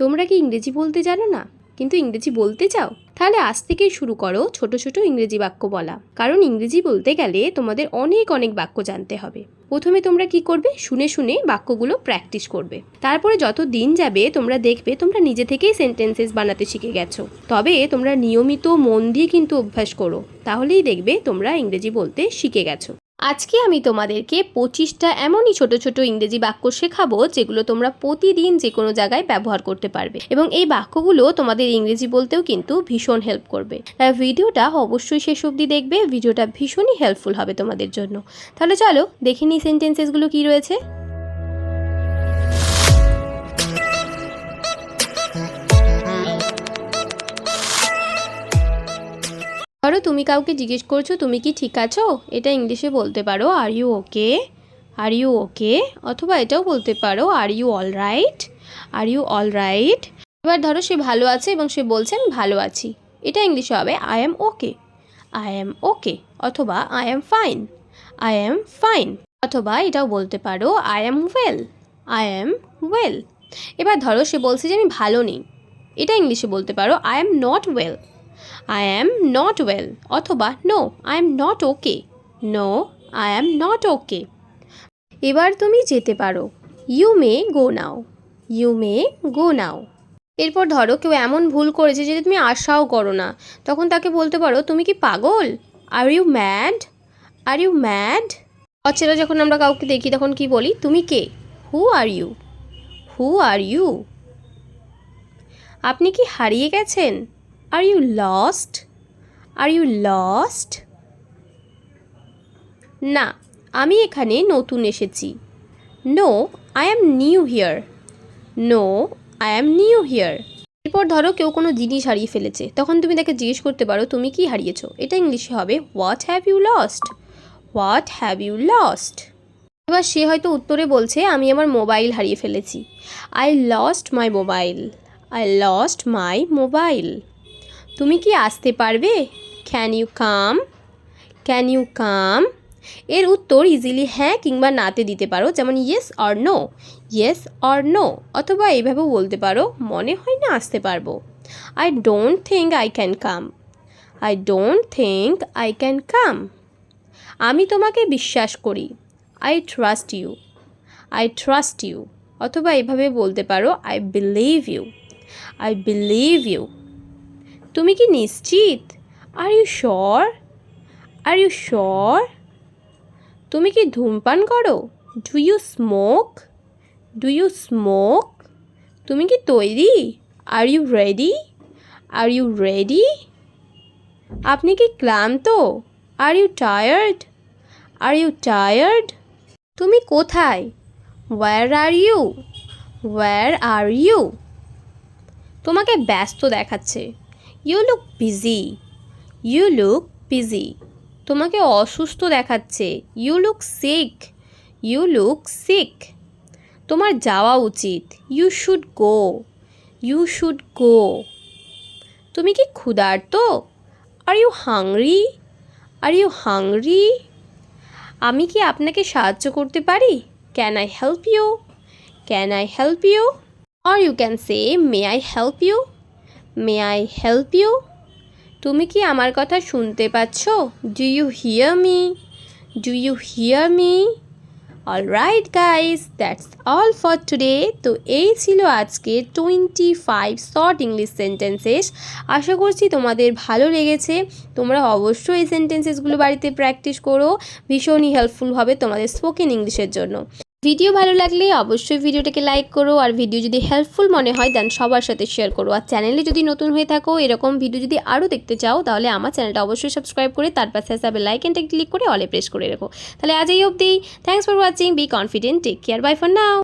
তোমরা কি ইংরেজি বলতে জানো না, কিন্তু ইংরেজি বলতে চাও? তাহলে আজ থেকেই শুরু করো ছোট ছোট ইংরেজি বাক্য বলা। কারণ ইংরেজি বলতে গেলে তোমাদের অনেক অনেক বাক্য জানতে হবে। প্রথমে তোমরা কি করবে, শুনে শুনে বাক্যগুলো প্র্যাকটিস করবে। তারপরে যত দিন যাবে তোমরা দেখবে তোমরা নিজে থেকেই সেন্টেন্সেস বানাতে শিখে গেছো। তবে তোমরা নিয়মিত মন দিয়ে কিন্তু অভ্যাস করো, তাহলেই দেখবে তোমরা ইংরেজি বলতে শিখে গেছো। আজকে আমি তোমাদেরকে 25টা এমনই ছোট ছোট ইংরেজি বাক্য শেখাবো যেগুলো তোমরা প্রতিদিন যে কোনো জায়গায় ব্যবহার করতে পারবে, এবং এই বাক্যগুলো তোমাদের ইংরেজি বলতেও কিন্তু ভীষণ হেল্প করবে। তাই ভিডিওটা অবশ্যই শেষ অবধি দেখবে, ভিডিওটা ভীষণই হেল্পফুল হবে তোমাদের জন্য। তাহলে চলো দেখে নিই সেন্টেন্সেসগুলো কী রয়েছে। ধরো তুমি কাউকে জিজ্ঞেস করছো তুমি কি ঠিক আছো, এটা ইংলিশে বলতে পারো are you okay, are you okay, অথবা এটাও বলতে পারো are you all right, are you all right. এবার ধরো সে ভালো আছে এবং সে বলছে আমি ভালো আছি, এটা ইংলিশে হবে I am okay, I am okay, অথবা I am fine, I am fine. অথবা এটাও বলতে পারো I am well, I am well. এবার ধরো সে বলছে যে আমি ভালো নেই, এটা ইংলিশে বলতে পারো I am not well, I am not well, অথবা no, I am not okay, no, I am not okay. এবার তুমি যেতে পারো, you may go now, you may go now. এরপর ধরো কেউ এমন ভুল করেছে যেটা তুমি আশাও করো না, তখন তাকে বলতে পারো তুমি কি পাগল, are you mad, are you mad. অচেনা যখন আমরা কাউকে দেখি তখন কি বলি, তুমি কে, হু are you, who are you. আপনি কি হারিয়ে গেছেন, Are you lost? Are you lost? না, আমি এখানে নতুন এসেছি। No, I am new here. No, I am new here. এরপর ধরো কেউ কোনো জিনিস হারিয়ে ফেলেছে, তখন তুমি তাকে জিজ্ঞেস করতে পারো তুমি কি হারিয়েছো, এটা ইংলিশে হবে What have you lost? What have you lost? এবার সে হয়তো উত্তরে বলছে আমি আমার মোবাইল হারিয়ে ফেলেছি। I lost my mobile. I lost my mobile. তুমি কি আসতে পারবে, can you come, can you come. এর উত্তর ইজিলি হ্যাঁ কিংবা নাতে দিতে পারো, যেমন yes or no, yes or no. অথবা এইভাবেও বলতে পারো মনে হয় না আসতে পারবো, I don't think I can come, I don't think I can come. আমি তোমাকে বিশ্বাস করি, I trust you, I trust you. অথবা এইভাবে বলতে পারো I believe you, I believe you. তুমি কি নিশ্চিত, আর you sure, are you sure. তুমি কি ধূমপান করো, do you smoke, do you smoke. তুমি কি তৈরি, are you ready, are you ready. আপনি কি ক্লান্ত, are you tired, are you tired. তুমি কোথায়, where are you, where are you. তোমাকে ব্যস্ত দেখাচ্ছে, you look busy, you look busy. তোমাকে অসুস্থ দেখাচ্ছে, you look sick, you look sick. তোমার যাওয়া উচিত, you should go, you should go. তুমি কি ক্ষুধার্ত, are you hungry, are you hungry. আমি কি আপনাকে সাহায্য করতে পারি, can I help you, can I help you. Or you can say may I help you, may I help you. তুমি কি আমার কথা শুনতে পাচ্ছ, do you hear me, do you hear me. Alright guys, that's all for today. তো এই ছিল আজকে 25 শর্ট ইংলিশ সেন্টেন্সেস। আশা করছি তোমাদের ভালো লেগেছে। তোমরা অবশ্যই এই সেন্টেন্সেসগুলো বাড়িতে প্র্যাকটিস করো, ভীষণই হেল্পফুল হবে তোমাদের স্পোকেন ইংলিশের জন্য। ভিডিও ভালো লাগলে অবশ্যই ভিডিওটাকে লাইক করো, আর ভিডিও যদি হেল্পফুল মনে হয় দেন সবার সাথে শেয়ার করো। আর চ্যানেলে যদি নতুন হয়ে থাকো, এরকম ভিডিও যদি আরও দেখতে চাও, তাহলে আমার চ্যানেলটা অবশ্যই সাবস্ক্রাইব করে তার পাশে আসা বেল আইকনটা ক্লিক করে অলে প্রেস করে রেখো। তাহলে আজ এই অবধি, thanks for watching, be confident, take care, bye for now.